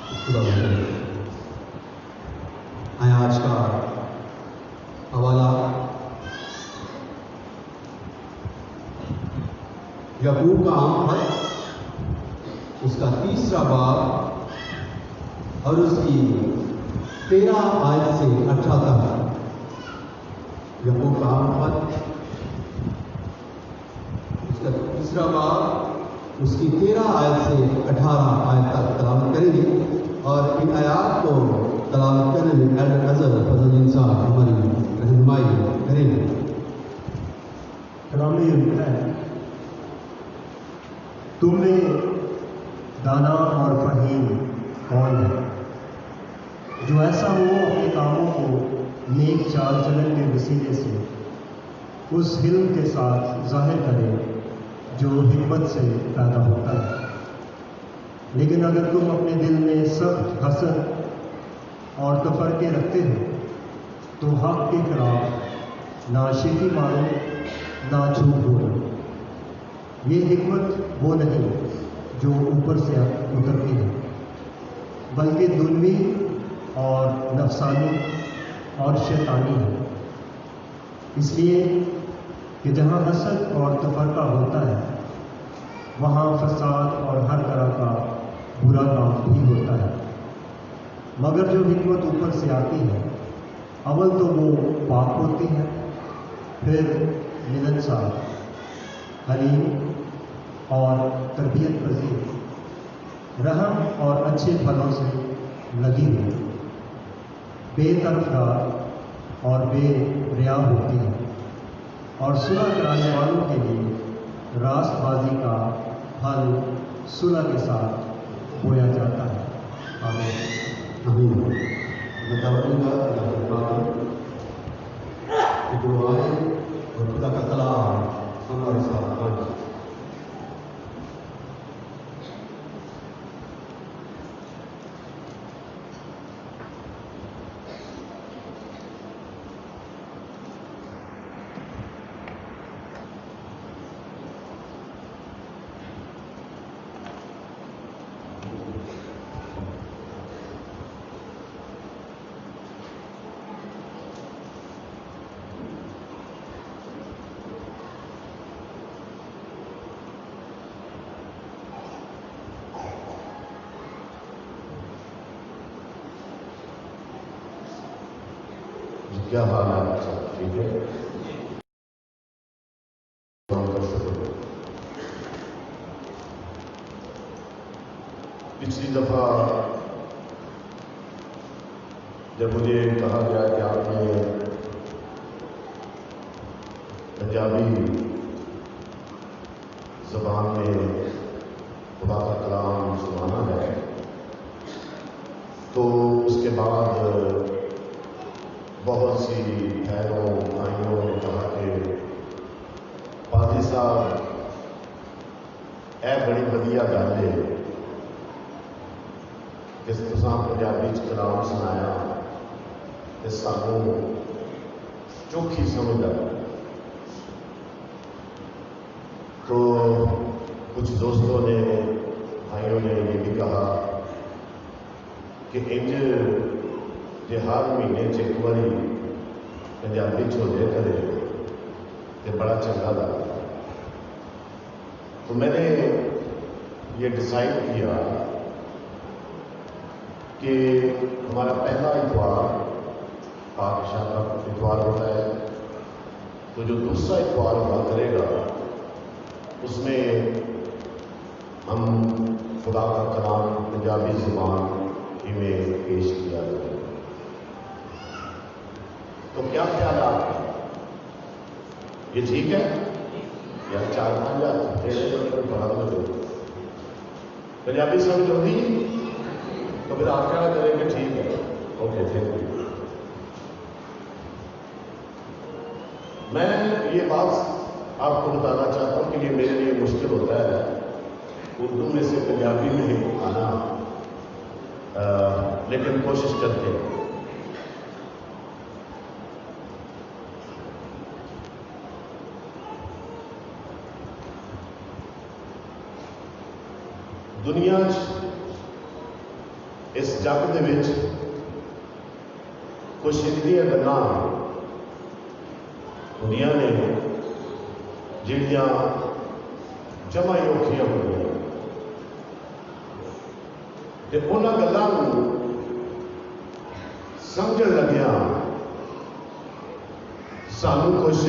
खुदा आज का हवाला याकूब का आम खत, उसका 3रा बाब और उसकी 13 आयत से 18 तक। याकूब का आम खत, उसका 3रा बाब, उसकी 13 आयत से 18 आयत तक तलावत करेंगे और इन आयात को तलावत करने में एल्डर अजहर फजल साहब हमारी रहनुमाई करेंगे। कलाम में लिखा है, तुम में दाना और फहीम कौन है, जो ऐसा हो अपने कामों को नेक चाल चलन के वसीले से उस हिल्म के साथ जाहिर करे जो हिम्मत से पैदा होता है। लेकिन अगर तुम अपने दिल में सख्त हसद और तफरके रखते हो तो हक के खिलाफ ना शिकी मारो ना झूठ बोलो। ये हिकमत वो नहीं जो ऊपर से उतरती है, बल्कि दुन्वी और नफसानी और शैतानी है। इसलिए कि जहाँ हसद और तफरका होता है वहाँ फसाद और हर तरह का बुरा काम भी होता है। मगर जो हिकमत ऊपर से आती है, अव्वल तो वो पाक होती है, फिर मिलनसार, हलीम और तरबियत पजीर, रहम और अच्छे फलों से लगी हुई, बेतरफदार और बेरिया होती है और सुलह कराने वालों के लिए रास्तबाजी का फल सुलह के साथ बोया जाता है। आमीन। मैं करूँगा दुआएं और खुदा का कलाम हमारे साथ आज। क्या हाल है आपका? सब ठीक है? पिछली दफा जब मुझे कहा गया कि आपने पंजाबी ज़बान में खुदा का कलाम सुनाना है, तो उसके बाद बहुत सी बहनों भाइयों ने कहा कि पादी साहब ए बड़ी वधिया गल है कि तुसां पंजाबी च कलाम सुनाया तो सानू चोखी समझ आई। तो कुछ दोस्तों ने भाइयों ने ये भी कहा कि इंज जे हर महीने च एक बारी पंजाबी च हो जाए करे तो बड़ा चंगा लगता। तो मैंने ये डिसाइड किया कि हमारा पहला इतवार पाकशाह का इतवार होता है, तो जो दूसरा इतवार हुआ करेगा उसमें हम खुदा का कलाम पंजाबी ज़ुबान में पेश किया जाएगा। तो क्या ख्याल है आपका? ये ठीक है या 4-5 हज़ार तेरे बढ़ा दो? पंजाबी समझ होगी तो फिर आप क्या करेंगे? ठीक है, ओके, थैंक यू। मैं ये बात आपको बताना चाहता हूं कि ये मेरे लिए मुश्किल होता है उर्दू में से पंजाबी में आना, लेकिन कोशिश करते हैं। दुनिया इस जग दे विच कुछ इहदियां गल्लां हुंदियां ने जिहड़ियां जमा ही औखियां होंदियां ते उन्हां गल्लां नूं समझण लग्गियां सानू कुछ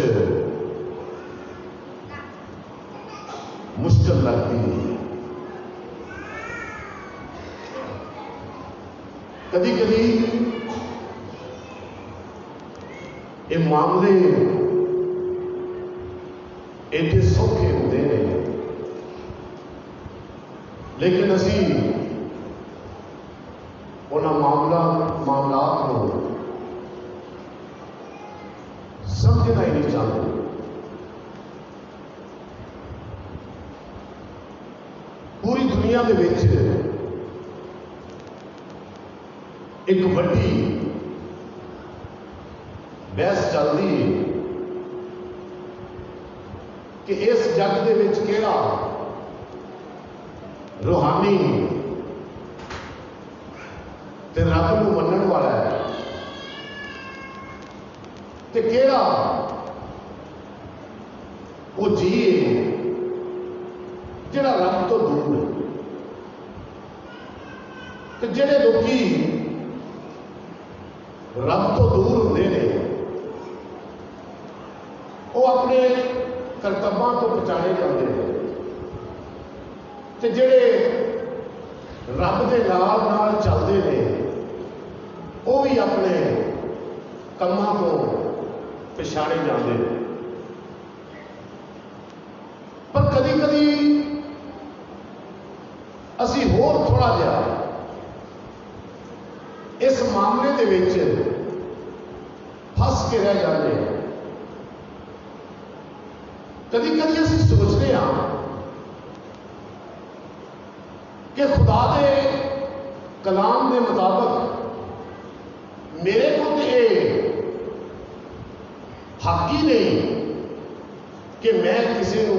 मुश्किल लगती है। कभी कभी ये मामले एडे सौखे होते हैं, लेकिन असी उन्होंने मामलात को समझना ही नहीं चाहते। पूरी दुनिया के विच एक वड्डी बहस चलती है कि इस जग दे विच किहड़ा रूहानी ते रब नूं मनण वाला है ते किहड़ा वो जी है जिहड़ा रब तो दूर है। ते जिहड़े लोकी रब तो दूर होंदे ने वो अपने करतबां तो पछाणे जाते हैं ते जिहड़े रब दे नाल चलते हैं वो भी अपने कमां तो पछाणे जाते हैं। पर कदी कदी असी होर थोड़ा जिहा इस मामले दे विच फस के रह जाते हैं। कदी कदी असी सोचते हैं कि खुदा दे कलाम के मुताबिक मेरे को तो ये हक ही नहीं कि मैं किसी को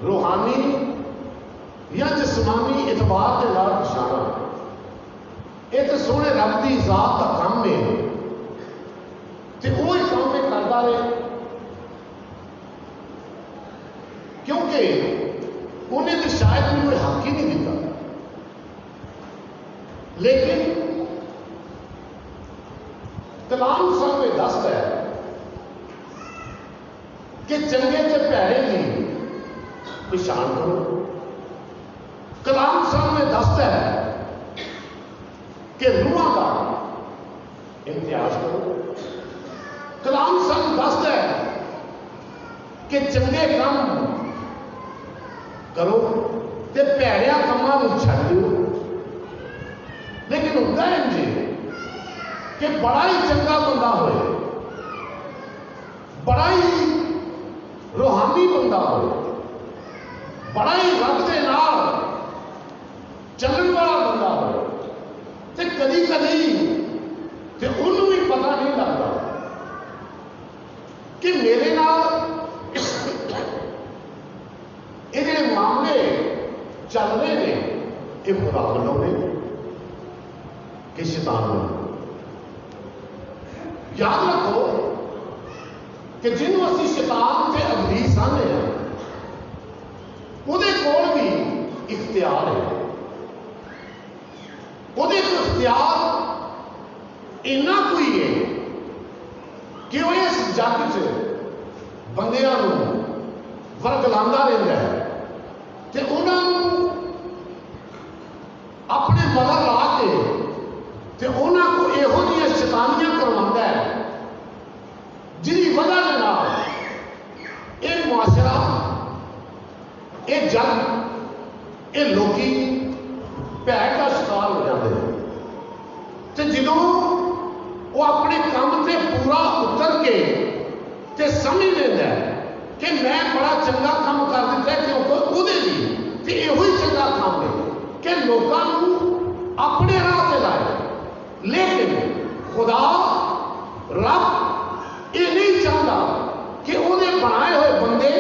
रूहानी या जिस्मानी इतबार के नाल पछाणा। ये तो सोहणे रब की जात का काम है तो वो ही काम में करता रहे, क्योंकि उन्हें तो शायद भी कोई हक ही नहीं दिता। लेकिन कलाम सामने दसदा है कि चंगे ते भैड़े की पछाण करो। कलाम सामने दसदा है कि रूहां का इम्तियाज करो। कलाम सानू दसदा है कि चंगे काम करो ते भैड़िया कामां नूं छड्ड दिओ। लेकिन हुंदा इंज कि बड़ा ही चंगा बंदा होए, बड़ा ही रूहानी बंदा होए, बड़ा ही रब दे नाल चलण वाला बंदा होए ते कदी कदी ते उन्होंने भी पता नहीं लगता कि मेरे नाल ये जिहड़े मामले चल रहे हैं ये खुदा वालों ने कि शैतान ने। याद रखो कि जिन्हों असीं शैतान ते अबलीस आने हैं उहदे कोल भी इख्तियार है। उहदे कोल इख्तियार इन्ना कोई है कि वह इस जग च बंदियां नूं वरगलांदा रहिंदा है ते उन्हां नूं अपने मगर ला के ते उन्हां को इहो जिहियां शैतानियां करवांदा है जिहदी वजह दे नाल ये मुआशरा, ये जग, ये लोकी भैड़ का शिकार हो जाते हैं। तो जो वो अपने काम से पूरा उतर के ते समझ लेता है कि मैं बड़ा चंगा काम कर दिता है, क्योंकि उहदे भी ते इहो ही चंगा काम है कि लोगों को अपने राह से लाए। लेकिन खुदा रब ये नहीं चाहता कि उहदे बनाए हुए बंदे,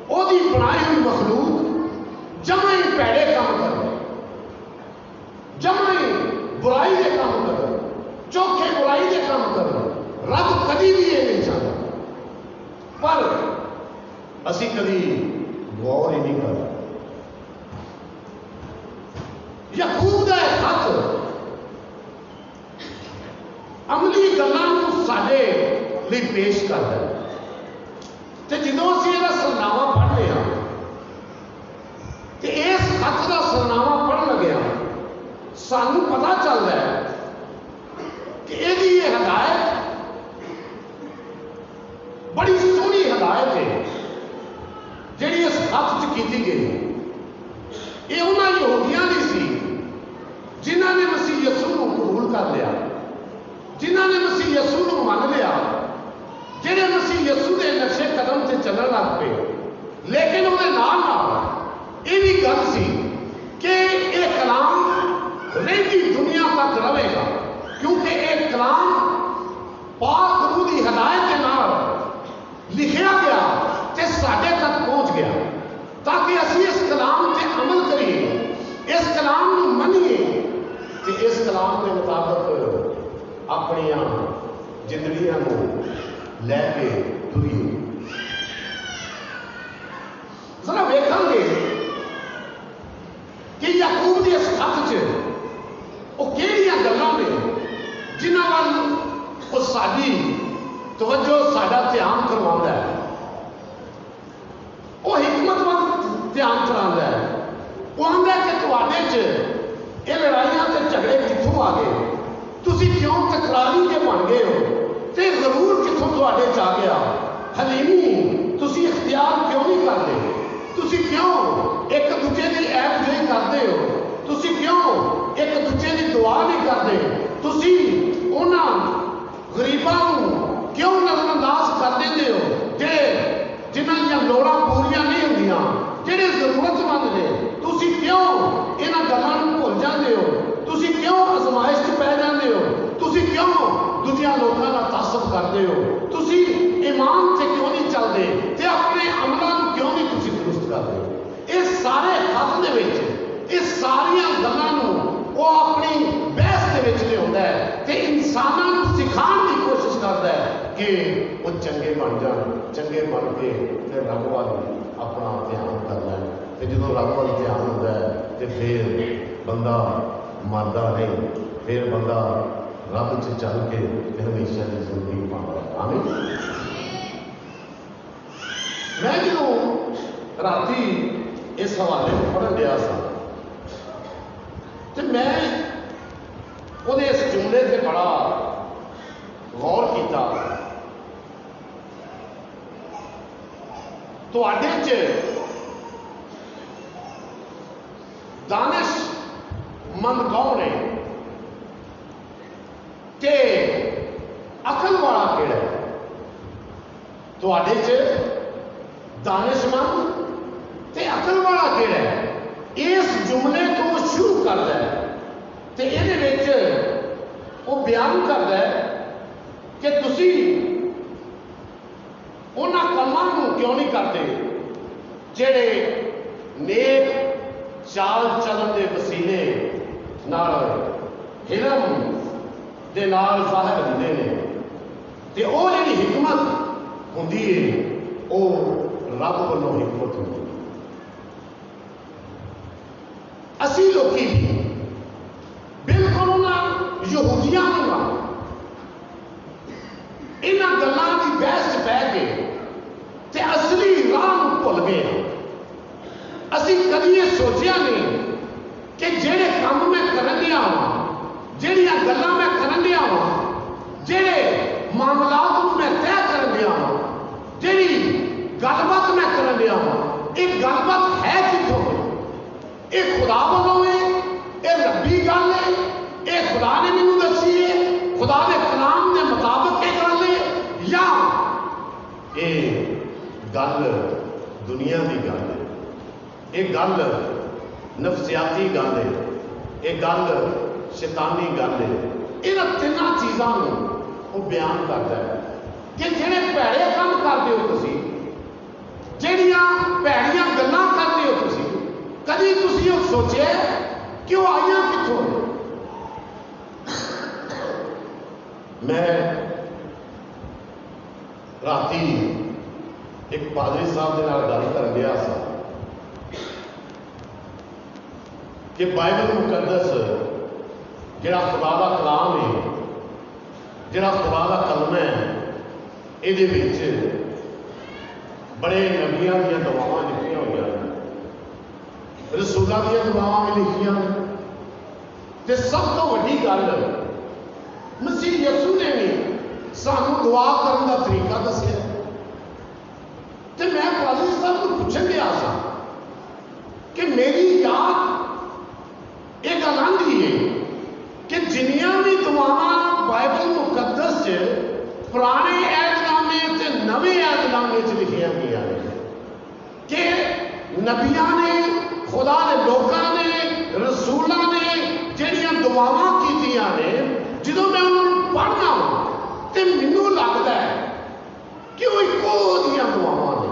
उहदी बनाई हुई मखलूक जमा ही भैड़े काम करें। कभी गौर ही नहीं करते। याकूब का खत अमली गल्लां साडे लिए पेश करता है। तो जो असीं इहदा सरनामा पढ़ लिया तो इस खत का सरनामा पढ़ लगे सानू पता चलता है कि यदि ये हदायत बड़ी सोहनी हदायत है जिहड़ी इस खत च की गई। ये उन्होंने यहूदियों की सी जिन्हों ने मसीह यसू को कबूल कर लिया, जिन्हों ने मसीह यसू को मान लिया, जिहड़े मसीह यसू के नक्शे कदम से चलने लग पे। लेकिन उहदे नाल ये भी गल सी कि यह कलाम रहिंदी दुनिया तक रहेगा, क्योंकि यह कलाम पाक रूह की हदायत के नाल लिखिया गया ते साडे तक पहुंच गया, ताकि असीं इस कलाम से अमल करिए, इस कलाम को मनीए कि इस कलाम के मुताबिक अपनिया जिंदगियां को लैके तुरीए। जरा वेखांगे कि याकूब के इस खत च वो किहड़ियां गल्लां ने जिन्हां वल वो साडी तवज्जो साडा ध्यान करवाउंदा है, वो हिकमत वल ध्यान कराउंदा है। वो आंदा कि तुहाडे च ये लड़ाइयां ते झगड़े कित्थों आ गए, तुसीं क्यों तकरारी के बन गए हो, ते जरूर कित्थों तुहाडे च आ गया। हलीमी तुसीं इख्तियार क्यों नहीं करते, तुसीं क्यों एक दूजे की ऐप जोई करते हो, तुसीं क्यों एक दूजे की दुआ नहीं करते, तुसीं उन्हां गरीबां नूं क्यों नजरअंदाज कर देंदे हो जिन्हां दीयां लोड़ां पूरियां नहीं होंदियां, जिहड़े जरूरतमंद ने, तुसीं क्यों इन्हां गल्लां नूं भुल जांदे हो, तुसीं क्यों आजमाइश च पै जांदे हो, तुसीं क्यों दूजियां लोकां दा तासब करदे हो, तुसीं ईमान से क्यों नहीं चलते ते अपने अमलों को क्यों नहीं तुसीं दुरुस्त करते। इस सारे खत दे विच इस सारियां गल्लां नूं वो अपनी बहस दे विच लिआउंदा है ते इंसानां नूं सिखाउण दी कोशिश करदा है कि वो चंगे बन जाण, चंगे बन के फिर रब वल अपना ध्यान कर लैण। ते जदों रब वल ध्यान हुंदा है ते फिर बंदा मरदा नहीं, फिर बंदा रब च चल के हमेशा की जिंदगी पाता है। आमीन। मैं जो राती इस हवाले को पढ़न गया था तो मैं उहदे इस जुमले से बड़ा गौर किया। तुहाडे च दानिशमंद कौन है ते अकल वाला किहड़ा है? तुहाडे च दानिशमंद ते अकल वाला किहड़ा है? इस जुमले को शुरू करता है तो ये वो बयान करता है कि तुसी उन्हां कामां नूं क्यों नहीं करते जिहड़े नेक चाल चलन के वसीले नाल हिलम दे नाल ज़ाहिर होंदे ने, ते वो जिहड़ी हिकमत हुंदी है वो रब वालों हिकमत होंदी। असी लोकी भी बिल्कुल उन्होंने यहूदियों इन्हां गल्लां की बहस च पै के ते असली राह भुल गए। असी कभी ये सोचा नहीं कि जेड़े काम मैं करन दिया वा, जेड़ियां गल्लां मैं करन दिया वा, जेड़े मामलात नूं मैं तय करन दिया वा, जेड़ी गलबात मैं करन दिया वा, ये गलबात है कित्थों? ये खुदा वालों है, ये रब्बी गल है, ये खुदा ने मैनूं दसी है, खुदा के कलाम के मुताबिक ये गल है, या ये गल दुनिया की गल है, ये गल नफसियाती गल है, ये गल शैतानी गल है। इन्हां तिन्नां चीज़ों को वो बयान करता है कि जिहड़े भैड़े काम करते हो तुसीं, जिहड़ियां भैड़ियां गल्लां करते हो तुसीं, कभी तुसीं वो सोचे कि वो आईयां कित्थों? मैं राती एक पादरी साहब के नाल गल कर गया सा कि बाइबल मुकद्दस जिहड़ा खुदा दा कलाम है, जिहड़ा खुदा दा कलम है, इहदे विच बड़े नबियां दी दुआवां लिखियां होईयां ने, रसूलां दी दुआवां भी लिखियां ने, ते सब तो वड्डी गल मसीह यसू ने भी सानू दुआ करने का तरीका दसिया। तो मैं पादरी साहब को पूछन गया सा कि मेरी याद एक गल आंदी है कि जिन्नियां भी दुआवां बाइबल मुकद्दस च पुराने ऐतनामे ते नवे ऐतनामे च लिखियां गईयां ने कि नबियां ने, खुदा दे लोकां ने, रसूलां ने जिहड़ियां दुआवां कीतियां ने, जो मैं उन्होंने पढ़ना तो मैनू लगता है कि वो इको जिहियां दुआवां ने,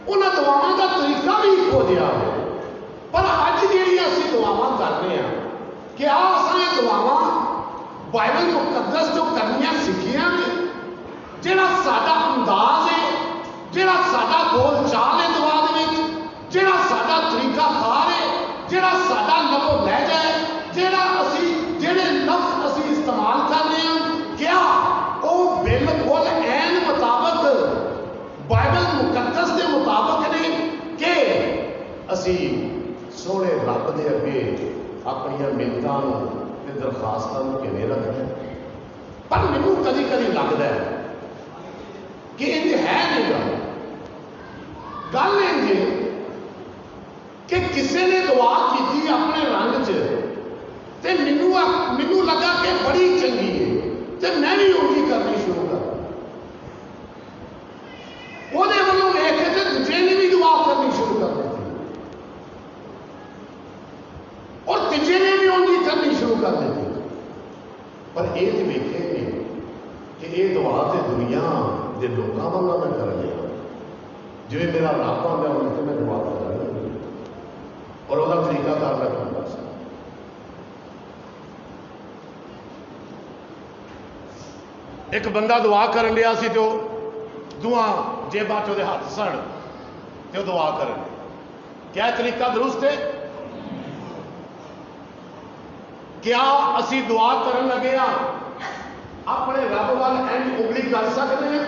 उन्होंने दुआवां का तरीका भी इको जिहा है। पर अज जिहड़ियां असीं दुआवां करने हैं, क्या असां ये दुआवां बाइबल मुकद्दस जो करनियां सिखियां ने? जिहड़ा साडा अंदाज है, जिहड़ा साडा बोल चाल है दुआ दे विच, जिहड़ा साडा तरीका कार है, जिहड़ा साडा लबो लहजा है, जिहड़े लफ्ज़ असीं इस्तेमाल करने हैं, क्या वो बिल्कुल ऐन मुताबक बाइबल मुकद्दस के मुताबक ने कि असीं सोहणे रब दे अगे अपनियां मिन्नतां ते दरखास्तां किवें रखना? पर मैनूं कदी कदी लगदा है कि इंज है नहीं गल इंज कि किसी ने दुआ की अपने रंग च ते मैनू लगा कि बड़ी चंगी है, तो मैं भी उंजी करनी शुरू कर ਉਹਦੇ ਵੱਲੋਂ ਵੇਖ के दूजे ने भी दुआ करनी शुरू कर दी और तीजे ने भी उंजी करनी शुरू कर दी। पर यह तो वेखे नहीं कि यह दुआ तो दुनिया के लोगों वाला मैं कर लिया, जिवें मेरा रब आंदा उन्हें मैं दुआ कर और वह तरीका कार मैं करता सा। एक बंदा दुआ कर लिया सी तो दुआ जेबा च हाथ सन तो दुआ कर, क्या तरीका दुरुस्त है? क्या असी दुआ कर लगे अपने रब वाल इंज उंगली कर सकते हैं?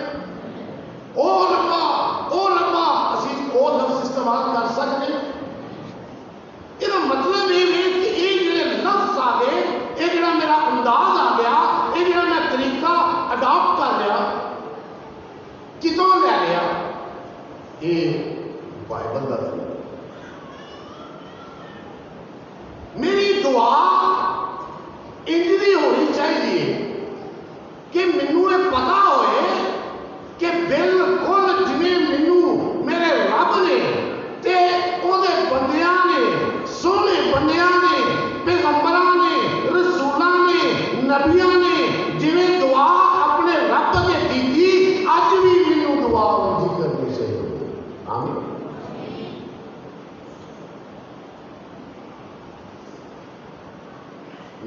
ओ लंबा असी वो लफ्ज़ इस्तेमाल कर सकते हैं? इसका मतलब ये कि ये जो लफ्ज़ आ गए, ये जो मेरा अंदाज आ गया, ये जो मैं तरीका अडॉप्ट कर लिया, कितों लै लिया? ये बाइबल का तरीका। मेरी दुआ इंजनी होनी चाहिए कि मैनू ये पता होए कि बिल्कुल जिवें मैनू मेरे रब ने ते ओहदे बंदियां ने, सोहने बंदियां ने, पैगंबरां ने, रसूलां ने, नबियां ने जिवें दुआ अपने रब ने कीती, अज भी मैनू दुआ उंजी करनी चाहिए। आमीन।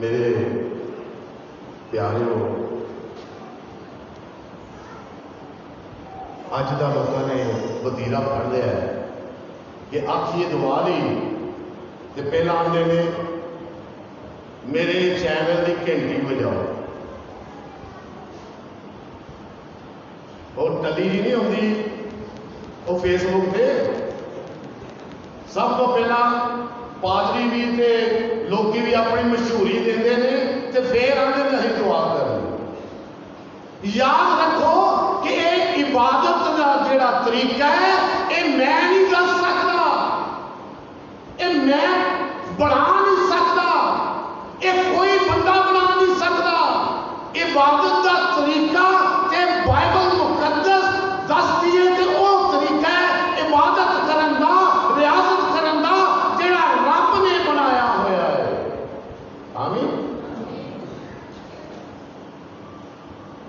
मेरे प्यारियों, अज का लोगों ने वतीरा फड़ लिया है कि आखिए दुआ ली तो पहला आते ने मेरे चैनल की घंटी बजाओ, और टली जी नहीं आती वो फेसबुक पे सब तो पहला पादरी भी ते लोग भी अपनी मशहूरी देंगे ने ते फिर आते हैं असीं दुआ करनी। याद रखो कि ये इबादत का जिहड़ा तरीका है, ये मैं नहीं कर सकता, ये मैं बना नहीं सकता, ये कोई बंदा बना नहीं सकता। इबादत का तरीका ते बाइबल मुकद्दस दसदी है ते वो तरीका है इबादत करन दा, रियाजत करन दा, जिहड़ा रब ने बनाया होया है। आमीन।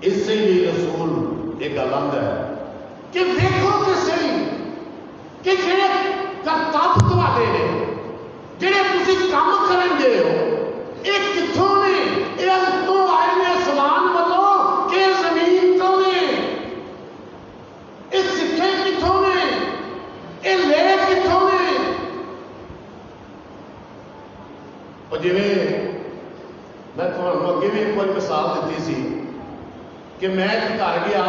इसलिए रसूल एक गल आंदा है कि देखो तो सही कि जिहड़े करतब तुहाडे ने, जिहड़े तुसीं काम करन दे हो, ये कित्थों ने? ये अंतों आए ने, आसमान वालों के जमीन तो ने? ये सिक्खे कित्थों और जिवें मैं तुहानूं अगे भी एक बार मिसाल दी सी कि मैं एक घर गया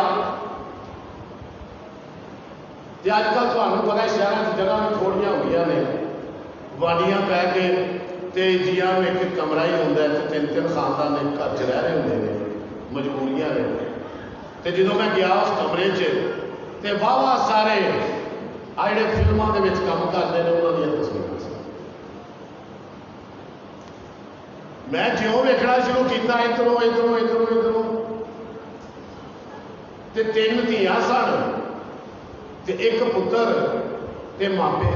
तो अजकल तुहानूं पता है शहरों की जगह भी थोड़ियां होंदियां ने वाडियां पै के ते जियां एक एक कमरा ही होंदा है ते 3-3 खानदान एक घर च रह रहे होंदे ने मजबूरियां ने ते जो मैं गया उस कमरे च ते वाहवा सारे आ जिहड़े फिल्मां दे विच काम करदे ने उन्हां दीयां तस्वीरां सी। मैं ज्यों वेखना शुरू किया इधरों इधरों इधरों इधरों ते 3 धीआं सन ते एक पुत्र ते मापे।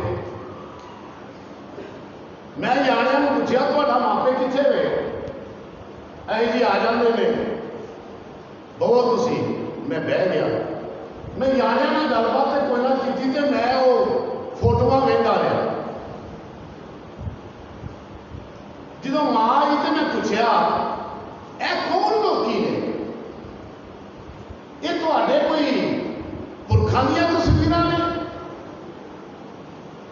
मैं जाणिया नूं पुछया तुहाडा मापे कित्थे वे? अही जी आ जाते ने बहुत तुसी। मैं बह गया, मैं जाणिया नाल गलबात ते कोई ना कीती ते मैं वो फोटोआं वेखदा रहा। जो मां आई तो मैं पूछया ए कौन लोकी ने? ये तुहाडे कोई पुरखां दीयां तस्वीरां ने,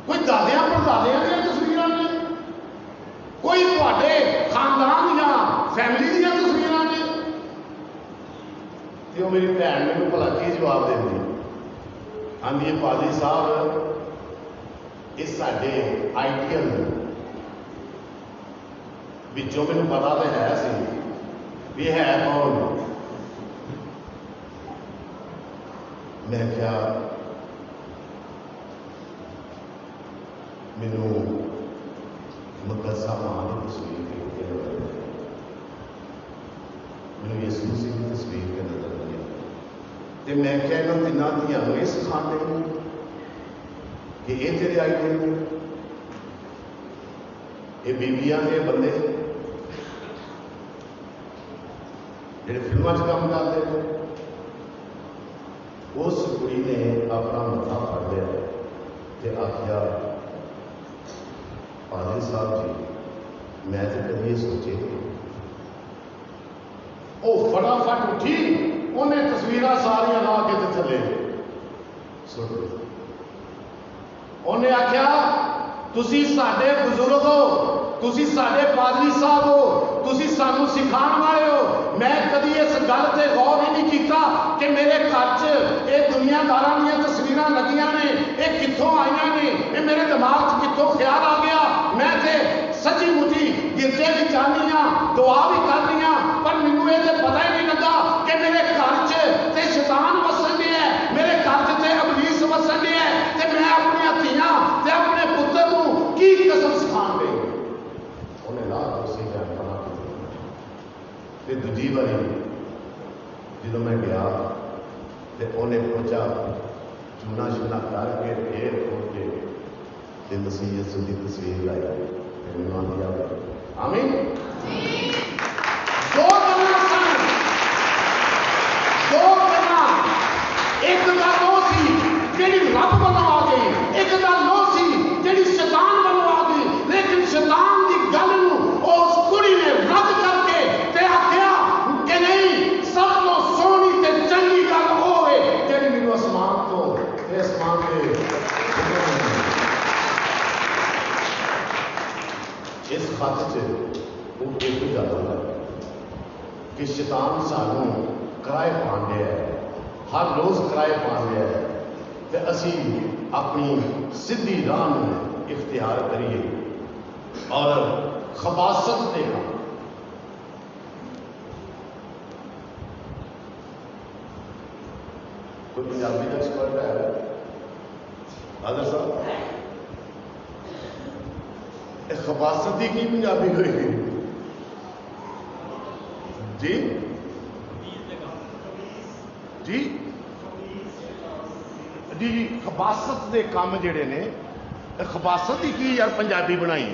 कोई दादियां परदादियां दीयां तस्वीरां ने, कोई तुहाडे खानदान या फैमिली दीयां तस्वीरां ने? तो मेरी भैन मैनूं भला की जवाब देंदी? आंदी पाजी साहब ये साडे आइडियल विचों मैनूं पता तो है सी भी है कौन। मैं क्या मैनूं मुकद्दसा मां की तस्वीर के मैनूं यसू मसीह की तस्वीर के नजर आई। तो मैं क्या इन्होंने 3 धीआं नूं ये सिखाते हैं कि ये तेरे आइडियल ने, ये बीबियां के बंदे जिहड़े फिल्मां च काम करते हैं। उस कुड़ी ने अपना मत्था फड़ लिया तो आख्या पाजी साहब जी मैं तो कभी ये सोचे। वो फटाफट उठी, उन्हें तस्वीरां सारियां ला के थले सुट दी। उन्हें आख्या तुसी साडे बुजुर्ग हो, तुसी साडे पादरी साहब हो, तुसी सानू सिखाने वाले हो। मैं कभी इस गल से गौर ही नहीं किया कि मेरे घर च ये दुनियादारां दीयां तस्वीरां लगियां ने, ये कित्थों आईयां ने, ये मेरे दिमाग च कित्थों ख्याल आ गया। मैं तो सच्ची मुची गिरजे भी चाहनी हाँ, दुआ भी करनी हाँ, पर मैनू ये पता ही नहीं लगा कि मेरे घर च ते शैतान वसन दिया है, मेरे घर च ते अबलीस वसन दिया है। ते मैं अपनी धीआं ते अपने पुत्र नूं की कसम सिखाण गई। उन्हें ला उसी जान बना के दूजी बारी जो मैं गया तो उन्हें पहुंचा चूना शूना करके फिर खोल के मसीह यसू की तस्वीर लाई दिया। आमीन। दो गल्लां सन, दो गल्लां। एक गल वो सी जिहड़ी रब वालों आ गई, एक गल वो सी जिहड़ी शैतान वालों आ गई। लेकिन शैतान की गल नूं उस कुड़ी ने रद्द करके ते आख्या कि नहीं, सब तो सोहनी ते चंगी गल वो है जिहड़ी मैनूं आसमान तो आसमान के इस खत च वो एक ही गल है कि शैतान सानू किराए पाण दिया है, हर रोज़ किराए पाण दिया है तो असी अपनी सीधी राह नूं इख्तियार करिए और खबासत दे काम। कोई पंजाबी का एक्सपर्ट है आदर साहब? खबासत की पंजाबी होगी जी? जी जी जी खबासत के काम जिहड़े ने, खबासत की यार पंजाबी बनाई।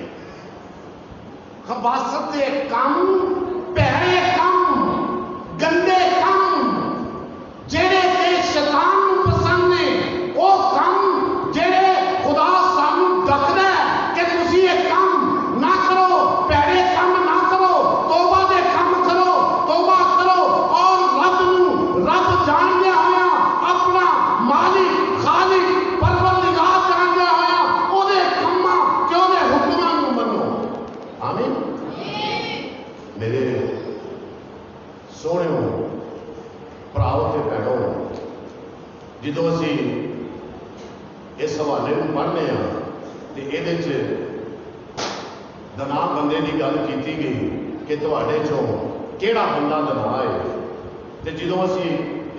खबासत के काम, भैड़े काम, गंदे काम जेड़े के शैतान नूं पसंद ने, वो काम जेड़े खुदा सानू दसदा है कि तुसीं ये काम ना करो, भैड़े काम ना करो, तौबा दे काम करो, तौबा करो और रब नूं रब जाणदे होया, अपना मालिक खालिक परवरदिगार जाणदे होया ओहदे कामां ते ओहदे हुक्मां नूं मन्नो। आमीन। मेरे सोहणियों भराओ ते भैणों, जो असी इस हवाले में पढ़ने तो ये दना बंदे की गल की गई कि तुहाडे चों किहड़ा बंदा दना है। तो जो असी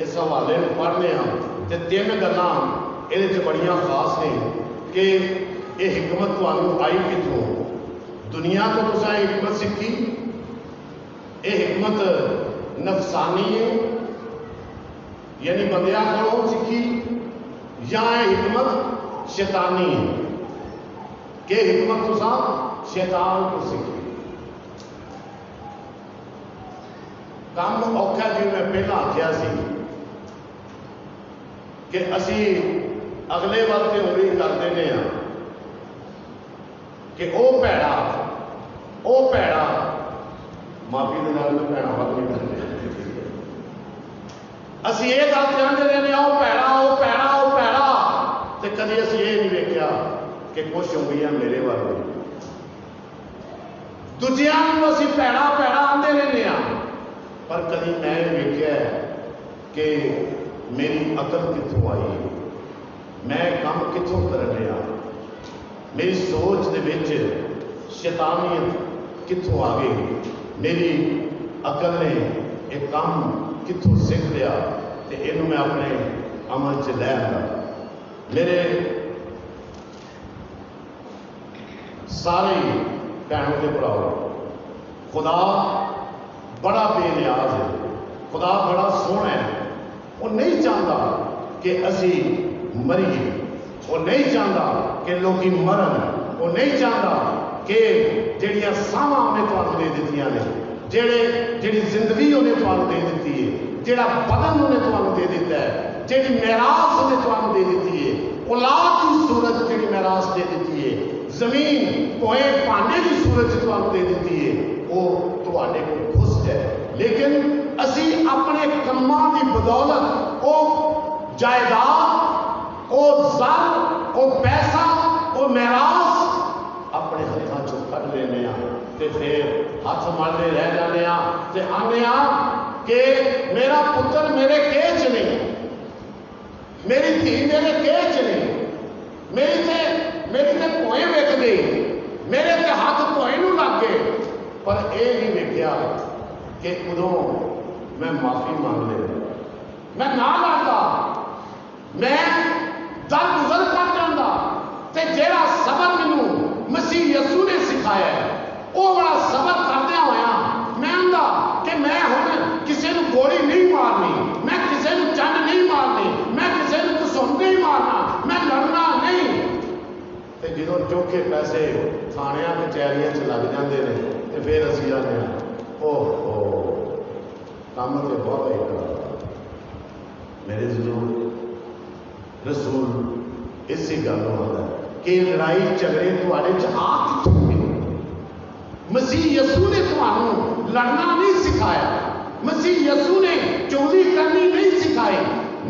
इस हवाले में पढ़ने तो तीन गल्लां ये बड़ियां खास ने कि ये हिकमत तुहानूं आई कित्थों। दुनिया तो तुसां ये हिकमत सीखी, ये हिकमत नफसानी है यानी बंदियां कोलों सीखी, या हिकमत शैतानी है कि हिकमत तुसां शैतान को सीखी। काम औखा जी मैं पहला आख्या सी कि असी अगले वल ते उम्मीद कर देने कि वह भैड़ा माफी के नाल भैड़ा वल नहीं करते। असी ये गल जानते रहने वह भैड़ा तो कभी असी ये नहीं वेख्या कि कुछ उंगलियां मेरे वाले दूजिया असी भैड़ा आते रहने, पर कभी मैं वेख्या कि मेरी अकल कितों आई, मैं काम कितों कर रहा, मेरी सोच दे विच शैतानियत कितों आ गई, मेरी अकल ने एक काम कितों सीख लिया तो इनू मैं अपने अमल च लै आंदा। मेरे सारे भैनों के भराओ, खुदा बड़ा बेनियाज है, खुदा बड़ा सोहना है। वो नहीं चाहता कि असी मरीए, वो नहीं चाहता कि लोग मरन, वो नहीं चाहता कि जिहड़ियां सावां उन्हें तुहानूं दे दित्तियां ने, जिहड़ी जिंदगी उन्हें तुहानूं दे दित्ती है, जिहड़ा बदन उन्हें तुहानूं दे दिता है, जिहड़ी मैरास उन्हें तुहानूं दे दित्ती है, औलाद की सूरत जिहड़ी मैरास दे दित्ती है, जमीन कोए भांडे की सूरत तुहानूं दे दित्ती है, वो तुहाडे कोल खुश है। लेकिन असी अपने कम्मां की बदौलत वो जायदाद, वो जर, वो पैसा, वो मैरास अपने हथों चों कढ़ लेने तो फिर हाथ मारते रह जाने तो आने कि मेरा पुत्र मेरे केच नहीं, मेरी धी मेरे केच नहीं, मेरी ते भोए विक गई, मेरे ते हाथ भोए नूं लग गए। पर यह नहीं वेख्या कि उदों मैं माफी मांग ले, मैं ना लड़ता, मैं दर गुजर कर जाता तो जेड़ा सबर मैनू मसीह यसू ने सिखाया है वो बड़ा सबर करदे होया मैं आंदा कि मैं हुण किसी नूं गोली नहीं मारनी, मैं किसी नूं चंड नहीं मारनी, मैं किसी नूं घसुंड नहीं मारना, मैं लड़ना नहीं। तो जो चौखे पैसे थाणियां कचहरियां च लग जाते हैं तो फिर असीं आने ओहो काम तो बहुत है। मेरे जरूर रसूल इसी गल आता है कि लड़ाई झगड़े तुहाडे च आ कित्थों गए। मसीह यसू ने तुहानूं लड़ना नहीं सिखाया, मसीह यसू ने चोरी करनी नहीं सिखाई,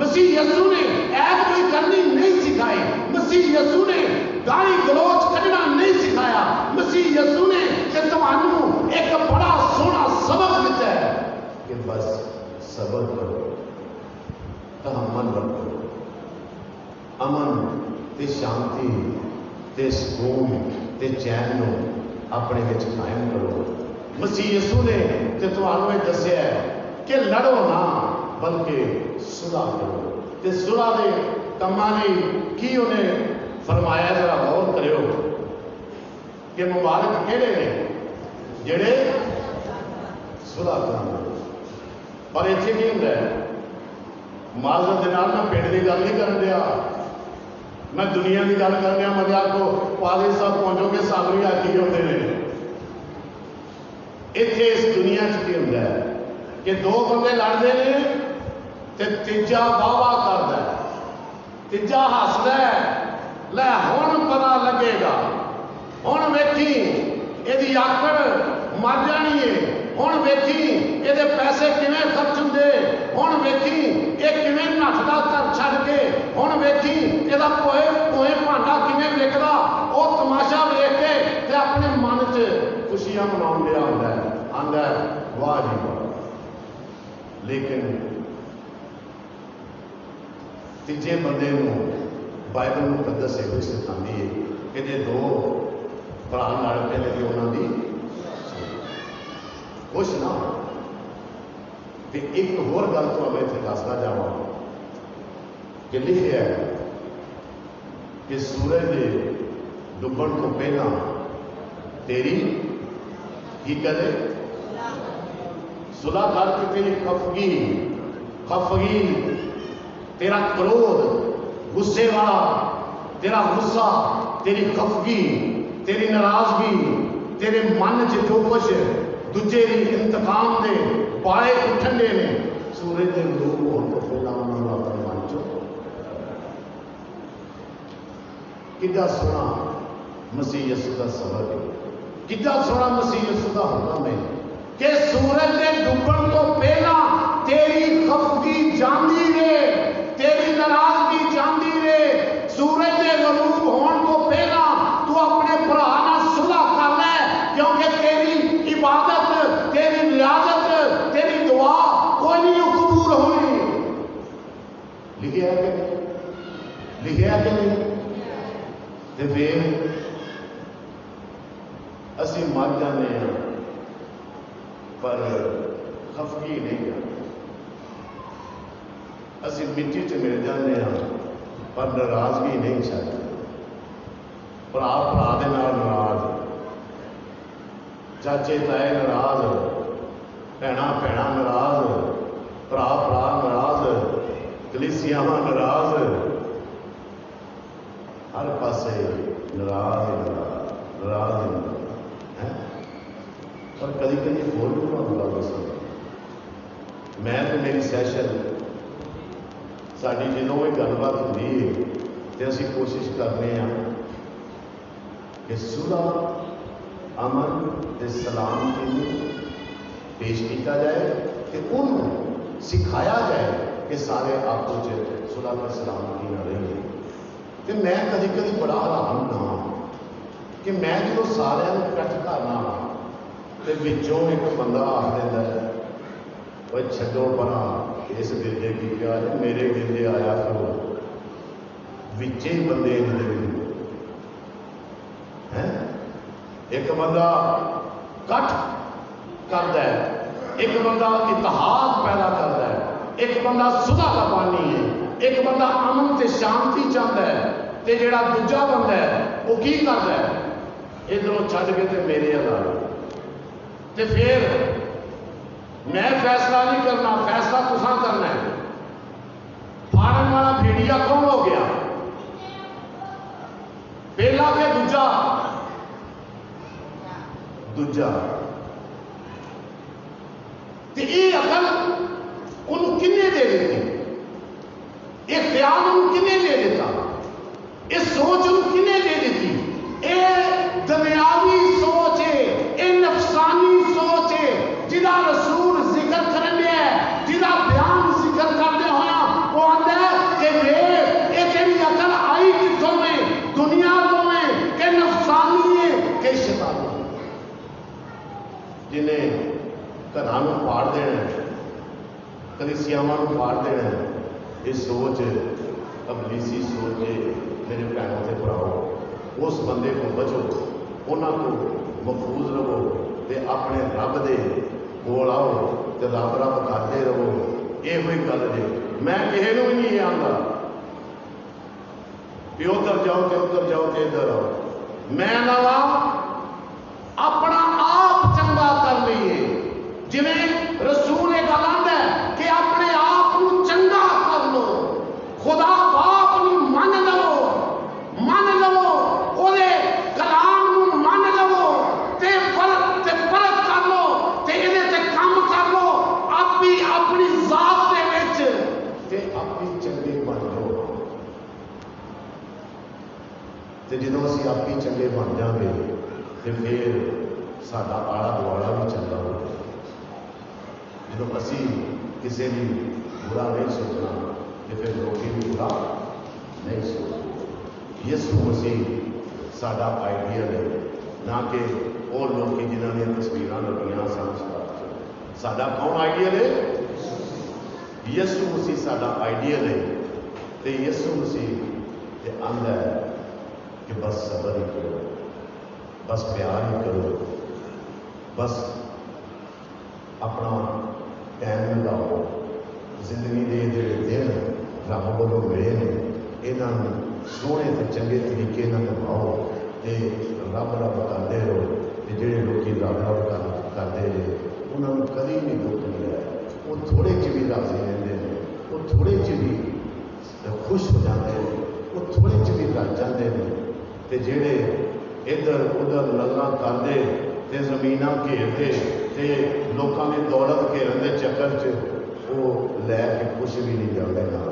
मसीह यसू ने ऐब कोई करनी नहीं सिखाई, मसीह यसू ने गाली गलोच करना नहीं सिखाया, मसीह यसू ने तुहानूं एक बड़ा सोहना सबक दिता है कि बस सबर करो, तहम्मुल रखो, अमन ते शांति ते सुकून ते चैन नूं अपने विच कायम करो। मसीह यसू ने ते तुहानूं ये दस्सिया है कि लड़ो ना बल्कि सुलह करो। ते सुलह दे कम्मां लई की उन्हें फरमाया, जरा गौर करियो कि मुबारक किहड़े ने जिहड़े सुलह करन। पर इत्थे की हुंदा है, माजरत दे नाल मैं पिंड की गल नहीं करन दिया, मैं दुनिया की गल कर रहा। मजा को पादरी साहब पहुंचोगे सानू ही आखी होते हैं। इत्थे इस दुनिया च की हुंदा है कि दो बंदे लड़ते हैं तो तीजा वाहवा करता है, तीजा हसदा है, लै हुण पता लगेगा, हुण वेखी इहदी आकड़ मर जानी है, हुण वेखी इहदे पैसे किवें खर्च हुंदे, हुण वेखी ये किवें नठदा घर छड्ड के, हुण वेखी इहदा पोए भांडा किवें विकदा। वो तमाशा वेख के ते अपने मन च खुशी खुशियां मनाने आंदा है, आंदा है वाह जी वाह। लेकिन तीजे बंदे बाइबल मुकद्दस ये सिखाती है कि जे दो भरा लड़ पे ने उन्होंने खुश ना हो। तो एक होर गल तो मैं इतने दसदा जावा कि लिखा है कि सूरज के डुबन तो पहला तेरी की करे सुलह करके तेरी खफगी तेरा क्रोध गुस्से वाला तेरा गुस्सा तेरी खफगी तेरी नाराजगी तेरे मन च जो कुछ दूजे की इंतकाम के पाए उठने ने सूरज के रूप होने तो पहला उन्होंने अपने मन चो कितना सोहना मसीह यसू का सबक है, कितना सोहना मसीह यसू का हुक्म है कि सूरज के डुबन तो पहला तेरी खफगी जाती रहे, तेरी नाराजगी जाती रहे। सूरज के गरूब होने को पहला तू अपने भरा नाल सुलह कर ले, क्योंकि तेरी इबादत तेरी रियाजत तेरी दुआ कोई नहीं कबूल होनी। लिखा है कि नहीं? लिखा है कि नहीं? तो फिर असी मर जाने पर खफगी नहीं जाती, असी मिट्टी च मिल जाने पर नाराजगी नहीं छड्डदी। भरा भरा दे नाल नाराज, चाचे ताए नाराज, भैणा भैणा नाराज, भरा भरा नाराज, कलीसियावां नाराज, हर पासे नाराज नाराज है। पर कभी कभी होर भी तुहानूं दस मैं तो मेरी सैशन साड़ी जो भी गलबात होती है तो असी कोशिश करते हैं कि सुलह अमन ते सलाम के लिए पेश किया जाए कि उन्होंने सिखाया जाए कि सारे आपस में सुलह का सलाम की ना रही। तो मैं कभी कभी बड़ा हैरान होना कि मैं जो सारे इकट्ठ करना तो विचों एक बंदा आख देता है भाई छड्डो परा इस दिल के की क्या है, मेरे दिल के आया करो विचे बंदे है। एक बंदा कट करता है, एक बंदा इतिहाद पैदा करता है, एक बंदा सुधा का पानी है, एक बंदा अमन ते शांति चाहता है, ते जेड़ा दूजा बंदा है वो की करता है इधरों छड्ड के ते मेरे अलावा। तो फिर मैं फैसला नहीं करना, फैसला तुसा करना है। फाड़न वाला भेड़िया कौन हो गया, पहला के दूजा? दूजा। तो ये अकल उन्होंने किन्ने दे दी, ये ख्याल उन्होंने किन्ने दे दिता, ये सोच उन्होंने किन्ने दे दी? ये दुनियावी सोच है, ये नफसानी सोच है जिदा रसूल जिक्र करने है, जिदा बयान जिक्र करते होया वो आंदा है कि वे ये तेरी अकल आई किथों में, दुनिया तो में कि नफसानी है कि शैतानी। जिन्हें घरां नूं पाड़ देना, कलीसियावां नूं पाड़ देना, ये सोच अबलीसी सोच है। मेरे भैनों से भराओ, उस बंदे को बचो, उन्होंने को महफूज रहो तो अपने रब दे कोल आओ तो रब रब करते रहो। ये गल है, मैं किसी को भी नहीं आंदा भी उधर जाओ तो उधर जाओ तो इधर आओ। मैं नवा अपना आप चंगा कर लीए, जिवें रसूल एक गल आंदा है कि अपने आप को चंगा कर लो, खुदा बाप नूं मन लवो, ओदे कलाम नूं मन लवो ते परत कर लो ते इहदे ते काम कर लो, आपी अपनी जात दे विच ते आपी चंगे बन जाओ। ते जदों असीं आपी चंगे बन जांगे ते फिर साडा आला दुआला भी चंगा हो जाए। जदों असीं किसी भी बुरा नहीं सोचना तो फिर लोग भी बुरा नहीं सोचते। यसू मसीह साडा आइडियल है, ना कि वो लोग जिन्होंने साडा कौन आइडियल है? यसू मसीह साडा आइडियल है। तो यसू मसीह आंदा है कि बस सबर ही करो, बस प्यार ही करो, बस अपना टाइम लगाओ। जिंदगी के जोड़े दिन रब वालों मिले ने इन्हों सोहने तो चंगे तरीके निभाओ तो रब रब करते रहो। तो जोड़े लोग रब रब करते हैं उन्होंने कभी नहीं दुख मिला, वो थोड़े च भी राजी रहते हैं, वो थोड़े च भी खुश हो जाते हैं, वो थोड़े च भी रज जाते हैं। तो जोड़े इधर उधर नजर करते तो जमीन घेरते तो लोगों की दौलत घेरन के चक्कर च वो लैके कुछ भी नहीं जाते ना।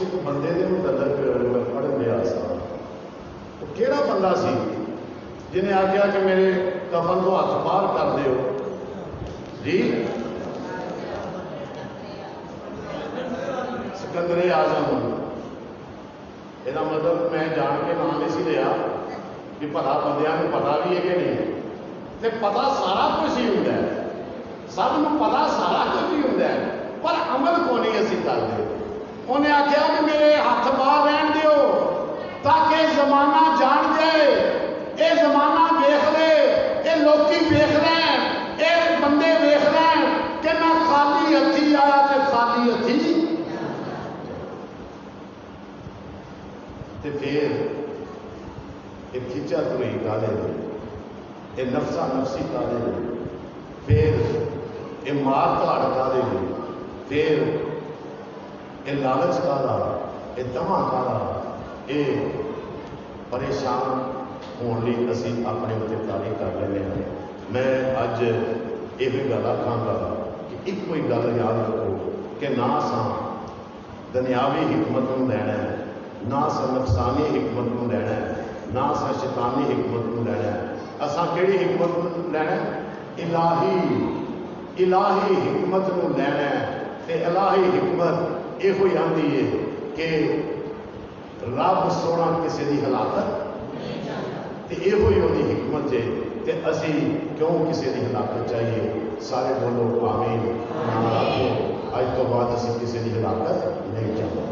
एक बंदे के मुतलक मैं पढ़ लिया सा, वो केड़ा बंदा सी जिन्हें आख्या कि मेरे कफन को हथ बाहर कर दो जी। सिकंदरे आजम। इसका मतलब मैं जान के नाम नहीं लिया कि भला बंदियां को पता भी है कि नहीं। तो पता सारा कुछ ही होंगे, सब को पता सारा कुछ ही होंगे, पर अमल को नहीं असी करते। उन्हें आख्या कि मेरे हाथ बाहर रहन दो ताकि जमाना जान जाए, ये जमाना देख ले, ये लोकी देख लें, ये बंदे देख लें कि मैं खाली हथी आया तो खाली हथी। तो फिर एक खिंचा तुरी काले ये नफसा नफसी काले, फिर ये मार धाड़ काले, फिर ये लालच काला, ये दमा काला, ये परेशान होने असी अपने उत्ते तारी कर लेने हैं। मैं अज ये गल आखांगा कि एक कोई गल याद रखो कि ना असा दुनियावी हिकमत को लैना है, ना असा नफसानी हिकमत को लैना है, ना असा शैतानी हिकमत को लैना है। असा केड़ी हिकमत को लैना है? इलाही हिकमत को लैना है। तो इलाही हिकमत यो आती है कि रब सोना किसी की हलाकत, तो यो ही हिकमत है। तो असी क्यों किसी की हलाकत चाहिए? सारे बोलो आमीन। अज तो बाद असी किसी की हलाकत नहीं चाहते।